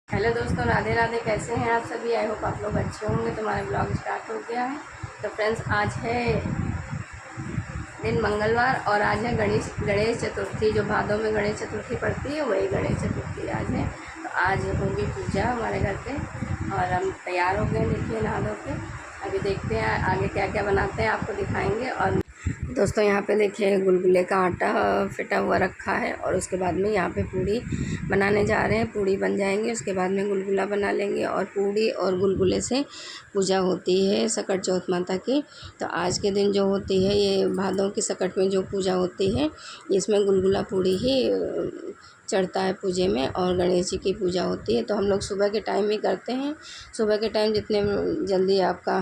Hello दोस्तों, राधे राधे। कैसे हैं आप सभी? आई होप आप लोग अच्छे होंगे। तो हमारा ब्लॉग स्टार्ट हो गया है। तो फ्रेंड्स, आज है दिन मंगलवार और आज है गणेश चतुर्थी। जो भादों में गणेश चतुर्थी पड़ती है वही गणेश चतुर्थी आज है। तो आज होगी पूजा हमारे घर पे और हम तैयार हो गए। देखिए, नहा धो के अभी देखते हैं आगे क्या क्या बनाते हैं, आपको दिखाएंगे। और दोस्तों, यहाँ पे देखिए गुलगुले का आटा फिटा हुआ रखा है और उसके बाद में यहाँ पे पूड़ी बनाने जा रहे हैं। पूड़ी बन जाएंगे, उसके बाद में गुलगुला बना लेंगे। और पूड़ी और गुलगुले से पूजा होती है सकट चौथ माता की। तो आज के दिन जो होती है, ये भादों की सकट में जो पूजा होती है, इसमें गुलगुला पूड़ी ही चढ़ता है पूजे में और गणेश जी की पूजा होती है। तो हम लोग सुबह के टाइम ही करते हैं। सुबह के टाइम जितने जल्दी आपका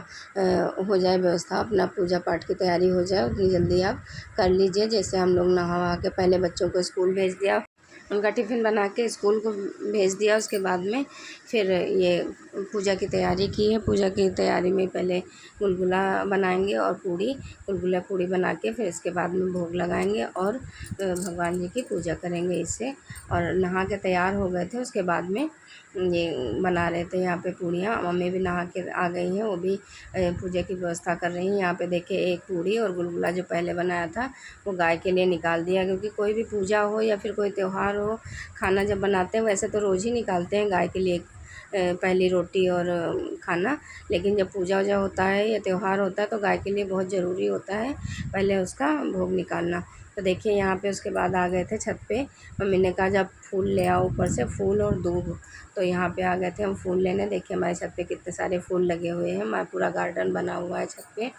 हो जाए व्यवस्था, अपना पूजा पाठ की तैयारी हो जाए, उतनी जल्दी आप कर लीजिए। जैसे हम लोग नहा वहा के पहले बच्चों को स्कूल भेज दिया, उनका टिफ़िन बना के स्कूल को भेज दिया। उसके बाद में फिर ये पूजा की तैयारी की है। पूजा की तैयारी में पहले गुलगुला बनाएंगे और गुलगुला पूड़ी बना के फिर इसके बाद में भोग लगाएंगे और भगवान जी की पूजा करेंगे इससे। और नहा के तैयार हो गए थे, उसके बाद में ये बना रहे थे यहाँ पे पूड़ियाँ। मम्मी भी नहा के आ गई हैं, वो भी पूजा की व्यवस्था कर रही हैं। यहाँ पे देखिए, एक पूड़ी और गुलगुला जो पहले बनाया था वो गाय के लिए निकाल दिया, क्योंकि कोई भी पूजा हो या फिर कोई त्यौहार हो, खाना जब बनाते हैं वैसे तो रोज़ ही निकालते हैं गाय के लिए पहली रोटी और खाना। लेकिन जब पूजा वूजा होता है या त्यौहार होता है तो गाय के लिए बहुत ज़रूरी होता है पहले उसका भोग निकालना। तो देखिए, यहाँ पे उसके बाद आ गए थे छत पे। मम्मी ने कहा जब फूल ले आओ, ऊपर से फूल और दूब। तो यहाँ पे आ गए थे हम फूल लेने। देखिए हमारे छत पे कितने सारे फूल लगे हुए हैं। हमारा पूरा गार्डन बना हुआ है छत पे।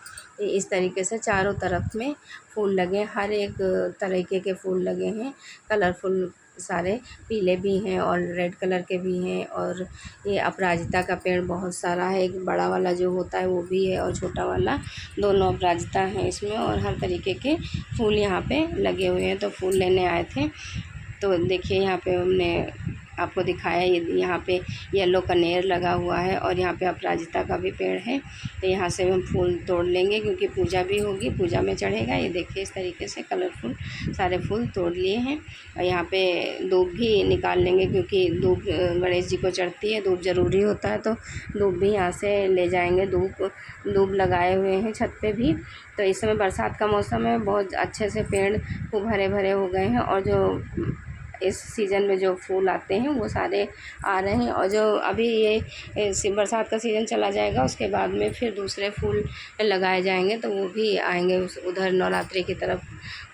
इस तरीके से चारों तरफ में फूल लगे, हर एक तरीके के फूल लगे हैं, कलरफुल सारे। पीले भी हैं और रेड कलर के भी हैं। और ये अपराजिता का पेड़ बहुत सारा है, एक बड़ा वाला जो होता है वो भी है और छोटा वाला, दोनों अपराजिता हैं इसमें। और हर तरीके के फूल यहाँ पे लगे हुए हैं। तो फूल लेने आए थे। तो देखिए, यहाँ पे हमने आपको दिखाया, ये यहाँ पे येलो कनेर लगा हुआ है और यहाँ पे अपराजिता का भी पेड़ है। तो यहाँ से हम फूल तोड़ लेंगे क्योंकि पूजा भी होगी, पूजा में चढ़ेगा। ये देखिए, इस तरीके से कलरफुल सारे फूल तोड़ लिए हैं। और यहाँ पे दूब भी निकाल लेंगे क्योंकि दूब गणेश जी को चढ़ती है, दूब ज़रूरी होता है। तो दूब भी यहाँ से ले जाएंगे। दूब लगाए हुए हैं छत पे भी। तो इस समय बरसात का मौसम है, बहुत अच्छे से पेड़ खूब हरे भरे हो गए हैं। और जो इस सीज़न में जो फूल आते हैं वो सारे आ रहे हैं। और जो अभी ये बरसात का सीज़न चला जाएगा, उसके बाद में फिर दूसरे फूल लगाए जाएंगे तो वो भी आएंगे उधर नवरात्रि की तरफ।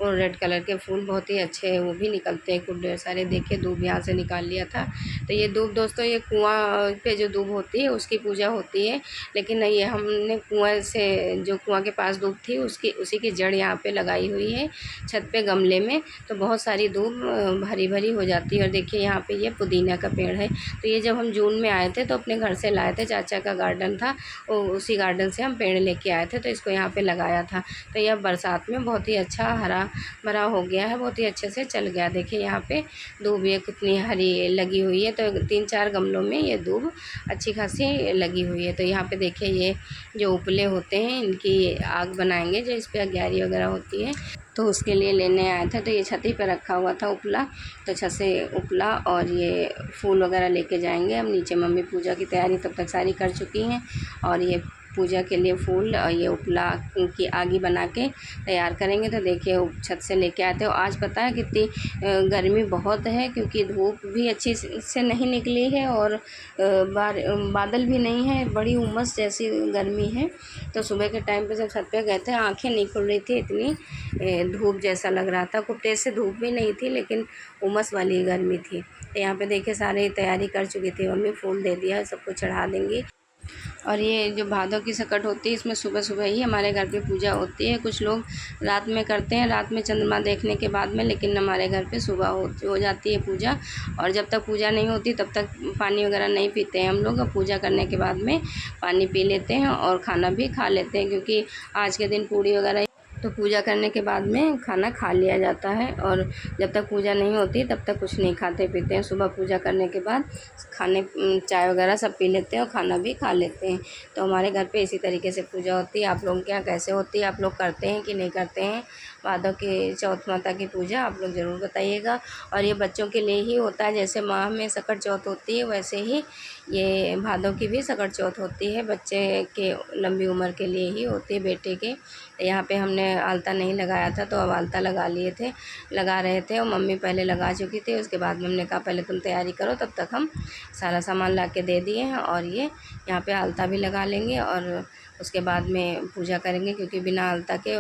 और रेड कलर के फूल बहुत ही अच्छे हैं, वो भी निकलते हैं खूब ढेर सारे। देखिए, दूब यहाँ से निकाल लिया था। तो ये दूब दोस्तों, ये कुआँ पे जो दूब होती है उसकी पूजा होती है। लेकिन ये हमने कुआँ से, जो कुआँ के पास दूब थी उसी की जड़ यहाँ पे लगाई हुई है छत पे गमले में। तो बहुत सारी दूब हरी भरी हो जाती है। और देखिए, यहाँ पे ये पुदीना का पेड़ है। तो ये जब हम जून में आए थे तो अपने घर से लाए थे, चाचा का गार्डन था, उसी गार्डन से हम पेड़ लेके आए थे। तो इसको यहाँ पे लगाया था। तो यह बरसात में बहुत ही अच्छा हरा भरा हो गया है, बहुत ही अच्छे से चल गया। देखिए, यहाँ पे दूब ये कितनी हरी लगी हुई है। तो 3-4 गमलों में ये दूब अच्छी खासी लगी हुई है। तो यहाँ पे देखिए, ये जो उपले होते हैं इनकी आग बनाएंगे, जो इस पर अग्यारी वगैरह होती है, तो उसके लिए लेने आए थे। तो ये छत ही पे रखा हुआ था उपला। तो छत से उपला और ये फूल वगैरह लेके जाएंगे हम नीचे। मम्मी पूजा की तैयारी तब तक सारी कर चुकी हैं और ये पूजा के लिए फूल और ये उपला की आगी बना के तैयार करेंगे। तो देखिए, छत से लेके आए थे। और आज पता है कितनी गर्मी बहुत है, क्योंकि धूप भी अच्छी से नहीं निकली है और बादल भी नहीं है, बड़ी उमस जैसी गर्मी है। तो सुबह के टाइम पे जब छत पे गए थे, आंखें नहीं खुल रही थी, इतनी धूप जैसा लग रहा था। खूब तेज़ से धूप भी नहीं थी, लेकिन उमस वाली गर्मी थी। तो यहाँ पे देखिए, सारी तैयारी कर चुकी थी मम्मी, फूल दे दिया, सबको चढ़ा देंगी। और ये जो भादों की सकट होती है, इसमें सुबह सुबह ही हमारे घर पे पूजा होती है। कुछ लोग रात में करते हैं, रात में चंद्रमा देखने के बाद में, लेकिन हमारे घर पे सुबह हो जाती है पूजा। और जब तक पूजा नहीं होती तब तक पानी वगैरह नहीं पीते हैं हम लोग। पूजा करने के बाद में पानी पी लेते हैं और खाना भी खा लेते हैं, क्योंकि आज के दिन पूड़ी वगैरह, तो पूजा करने के बाद में खाना खा लिया जाता है। और जब तक पूजा नहीं होती तब तक कुछ नहीं खाते पीते हैं। सुबह पूजा करने के बाद खाने चाय वगैरह सब पी लेते हैं और खाना भी खा लेते हैं। तो हमारे घर पे इसी तरीके से पूजा होती है। आप लोगों के यहाँ कैसे होती है, आप लोग करते हैं कि नहीं करते हैं, भादों की चौथ माता की पूजा आप लोग ज़रूर बताइएगा। और ये बच्चों के लिए ही होता है, जैसे माह में सकट चौथ होती है वैसे ही ये भादों की भी सकट चौथ होती है। बच्चे के लंबी उम्र के लिए ही होती है, बेटे के। यहाँ पे हमने आलता नहीं लगाया था तो अब आलता लगा रहे थे और मम्मी पहले लगा चुकी थी। उसके बाद में हमने कहा पहले तुम तैयारी करो, तब तक हम सारा सामान ला के दे दिए हैं। और ये यहाँ पे आलता भी लगा लेंगे और उसके बाद में पूजा करेंगे, क्योंकि बिना आलता के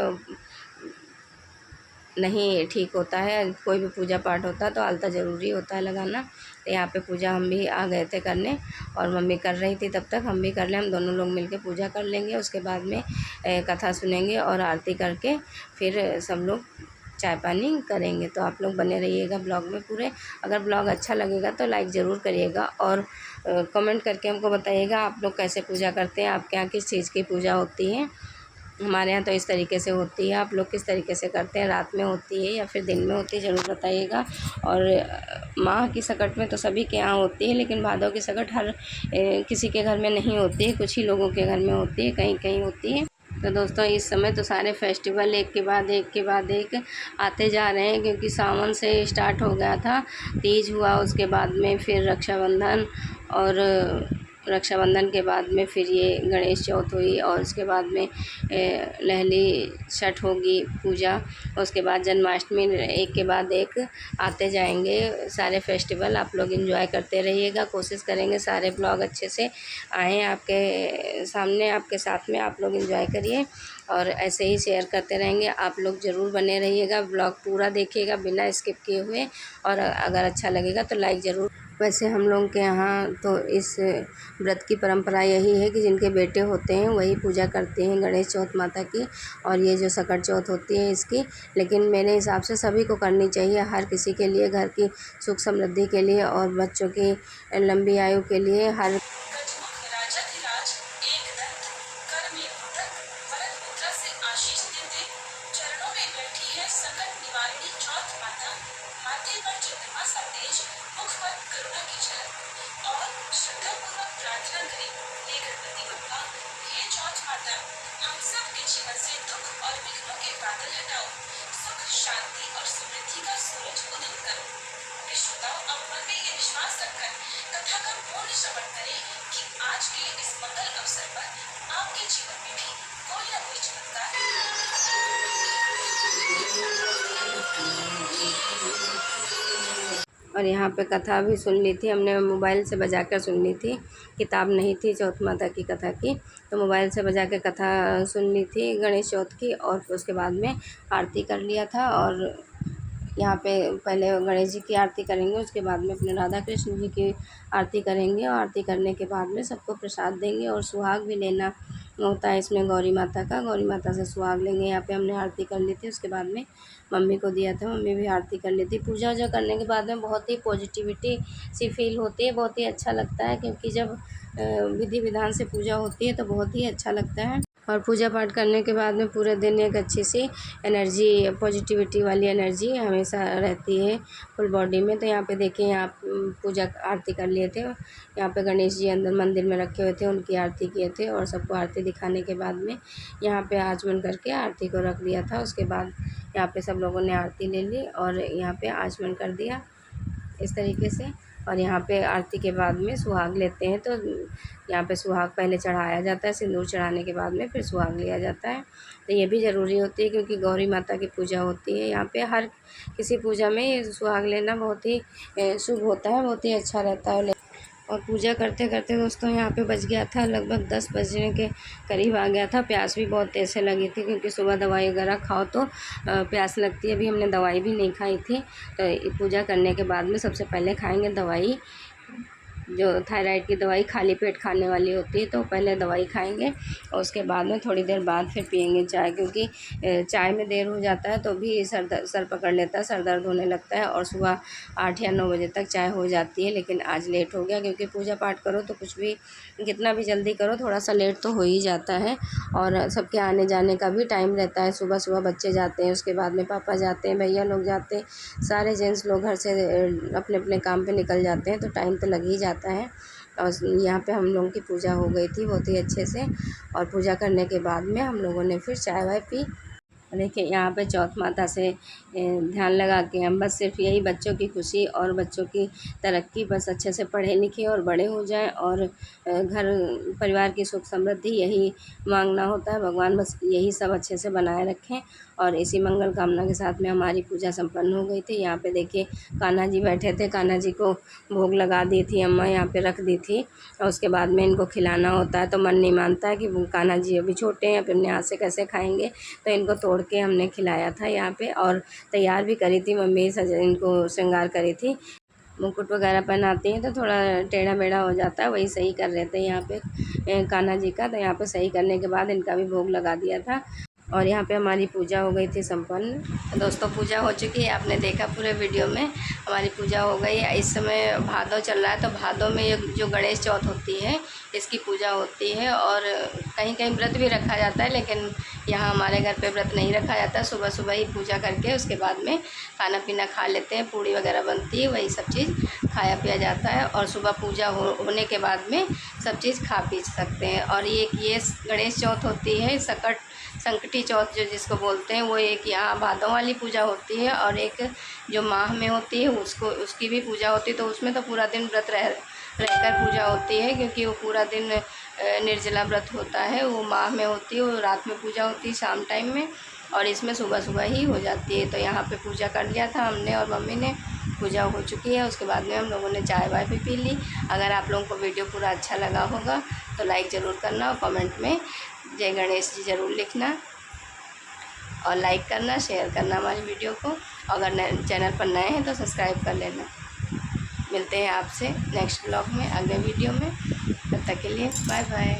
नहीं ठीक होता है। कोई भी पूजा पाठ होता है तो आलता ज़रूरी होता है लगाना। तो यहाँ पे पूजा हम भी आ गए थे करने और मम्मी कर रही थी, तब तक हम भी कर लें। हम दोनों लोग मिलके पूजा कर लेंगे, उसके बाद में कथा सुनेंगे और आरती करके फिर सब लोग चाय पानी करेंगे। तो आप लोग बने रहिएगा ब्लॉग में पूरे। अगर ब्लॉग अच्छा लगेगा तो लाइक ज़रूर करिएगा और कमेंट करके हमको बताइएगा आप लोग कैसे पूजा करते हैं, आपके यहाँ किस चीज़ की पूजा होती है। हमारे यहाँ तो इस तरीके से होती है, आप लोग किस तरीके से करते हैं, रात में होती है या फिर दिन में होती है, ज़रूर बताइएगा। और माह की सकट में तो सभी के यहाँ होती है, लेकिन भादों की सकट हर किसी के घर में नहीं होती है, कुछ ही लोगों के घर में होती है, कहीं कहीं होती है। तो दोस्तों इस समय तो सारे फेस्टिवल एक के बाद एक आते जा रहे हैं, क्योंकि सावन से स्टार्ट हो गया था, तीज हुआ, उसके बाद में फिर रक्षाबंधन, और रक्षाबंधन के बाद में फिर ये गणेश चौथ हुई, और उसके बाद में लहली छठ होगी पूजा, उसके बाद जन्माष्टमी, एक के बाद एक आते जाएंगे सारे फेस्टिवल। आप लोग एंजॉय करते रहिएगा, कोशिश करेंगे सारे ब्लॉग अच्छे से आएँ आपके सामने, आपके साथ में। आप लोग एंजॉय करिए और ऐसे ही शेयर करते रहेंगे। आप लोग ज़रूर बने रहिएगा, ब्लॉग पूरा देखिएगा बिना स्किप किए हुए, और अगर अच्छा लगेगा तो लाइक ज़रूर। वैसे हम लोगों के यहाँ तो इस व्रत की परंपरा यही है कि जिनके बेटे होते हैं वही पूजा करते हैं गणेश चौथ माता की, और ये जो सकट चौथ होती है इसकी। लेकिन मेरे हिसाब से सभी को करनी चाहिए, हर किसी के लिए, घर की सुख समृद्धि के लिए और बच्चों की लंबी आयु के लिए। हर और यहाँ पे कथा भी सुन ली थी हमने, मोबाइल से बजा कर सुन ली थी, किताब नहीं थी चौथ माता की कथा की, तो मोबाइल से बजा के कथा सुन ली थी गणेश चौथ की। और फिर उसके बाद में आरती कर लिया था। और यहाँ पे पहले गणेश जी की आरती करेंगे, उसके बाद में अपने राधा कृष्ण जी की आरती करेंगे, और आरती करने के बाद में सबको प्रसाद देंगे। और सुहाग भी लेना होता है इसमें गौरी माता का, गौरी माता से सुहाग लेंगे। यहाँ पे हमने आरती कर ली थी, उसके बाद में मम्मी को दिया था, मम्मी भी आरती कर ली थी। पूजा वूजा करने के बाद में बहुत ही पॉजिटिविटी सी फील होती है, बहुत ही अच्छा लगता है, क्योंकि जब विधि विधान से पूजा होती है तो बहुत ही अच्छा लगता है। और पूजा पाठ करने के बाद में पूरे दिन एक अच्छी सी एनर्जी, पॉजिटिविटी वाली एनर्जी हमेशा रहती है फुल बॉडी में। तो यहाँ पे देखिए, यहाँ पूजा आरती कर लिए थे, यहाँ पे गणेश जी अंदर मंदिर में रखे हुए थे, उनकी आरती किए थे, और सबको आरती दिखाने के बाद में यहाँ पे आचमन करके आरती को रख दिया था। उसके बाद यहाँ पे सब लोगों ने आरती ले ली और यहाँ पे आचमन कर दिया इस तरीके से। और यहाँ पे आरती के बाद में सुहाग लेते हैं, तो यहाँ पे सुहाग पहले चढ़ाया जाता है, सिंदूर चढ़ाने के बाद में फिर सुहाग लिया जाता है। तो ये भी ज़रूरी होती है, क्योंकि गौरी माता की पूजा होती है यहाँ पे। हर किसी पूजा में ये सुहाग लेना बहुत ही शुभ होता है, बहुत ही अच्छा रहता है। और पूजा करते करते दोस्तों यहाँ पे बज गया था लगभग 10 बजने के करीब आ गया था। प्यास भी बहुत तेज़ से लगी थी, क्योंकि सुबह दवाई वगैरह खाओ तो प्यास लगती है। अभी हमने दवाई भी नहीं खाई थी, तो पूजा करने के बाद में सबसे पहले खाएंगे दवाई, जो थायराइड की दवाई खाली पेट खाने वाली होती है। तो पहले दवाई खाएंगे और उसके बाद में थोड़ी देर बाद फिर पियेंगे चाय, क्योंकि चाय में देर हो जाता है तो भी सर पकड़ लेता है, सर दर्द होने लगता है, और सुबह 8 या 9 बजे तक चाय हो जाती है। लेकिन आज लेट हो गया, क्योंकि पूजा पाठ करो तो कुछ भी कितना भी जल्दी करो थोड़ा सा लेट तो हो ही जाता है। और सबके आने जाने का भी टाइम रहता है, सुबह सुबह बच्चे जाते हैं, उसके बाद में पापा जाते हैं, भैया लोग जाते हैं, सारे जेंट्स लोग घर से अपने अपने काम पे निकल जाते हैं, तो टाइम तो लग ही जाता है। और यहाँ पे हम लोगों की पूजा हो गई थी बहुत ही अच्छे से, और पूजा करने के बाद में हम लोगों ने फिर चाय वाय पी। देखिए यहाँ पे चौथ माता से ध्यान लगा के हम बस सिर्फ यही बच्चों की खुशी और बच्चों की तरक्की, बस अच्छे से पढ़े लिखे और बड़े हो जाएं और घर परिवार की सुख समृद्धि यही मांगना होता है। भगवान बस यही सब अच्छे से बनाए रखें और इसी मंगल कामना के साथ में हमारी पूजा संपन्न हो गई थी। यहाँ पे देखिए कान्हा जी बैठे थे, कान्हा जी को भोग लगा दी थी अम्मा, यहाँ पे रख दी थी और उसके बाद में इनको खिलाना होता है। तो मन नहीं मानता है कि कान्हा जी अभी छोटे हैं, अपने हाथ से कैसे खाएंगे, तो इनको तोड़ के हमने खिलाया था यहाँ पे और तैयार भी करी थी मम्मी, इनको श्रृंगार करी थी। मुकुट वगैरह पहनाती हैं तो थोड़ा टेढ़ा मेढ़ा हो जाता है, वही सही कर रहे थे यहाँ पे कान्हा जी का। तो यहाँ पे सही करने के बाद इनका भी भोग लगा दिया था और यहाँ पे हमारी पूजा हो गई थी संपन्न। दोस्तों पूजा हो चुकी है, आपने देखा पूरे वीडियो में हमारी पूजा हो गई है। इस समय भादव चल रहा है, तो भादव में ये जो गणेश चौथ होती है इसकी पूजा होती है और कहीं कहीं व्रत भी रखा जाता है, लेकिन यहाँ हमारे घर पे व्रत नहीं रखा जाता। सुबह सुबह ही पूजा करके उसके बाद में खाना पीना खा लेते हैं, पूड़ी वगैरह बनती है, वही सब चीज़ खाया पिया जाता है और सुबह पूजा होने के बाद में सब चीज़ खा पी सकते हैं। और ये गणेश चौथ होती है संकटी चौथ जो जिसको बोलते हैं, वो एक यहाँ भादों वाली पूजा होती है और एक जो माह में होती है उसकी भी पूजा होती है। तो उसमें तो पूरा दिन व्रत रहकर पूजा होती है, क्योंकि वो पूरा दिन निर्जला व्रत होता है। वो माह में होती है, वो रात में पूजा होती है शाम टाइम में, और इसमें सुबह सुबह ही हो जाती है। तो यहाँ पे पूजा कर लिया था हमने और मम्मी ने, पूजा हो चुकी है। उसके बाद में हम लोगों ने चाय वाय भी पी ली। अगर आप लोगों को वीडियो पूरा अच्छा लगा होगा तो लाइक ज़रूर करना और कमेंट में जय गणेश जी ज़रूर लिखना और लाइक करना, शेयर करना हमारी वीडियो को। अगर चैनल पर नए हैं तो सब्सक्राइब कर लेना। मिलते हैं आपसे नेक्स्ट ब्लॉग में, अगले वीडियो में। तब तक के लिए बाय बाय।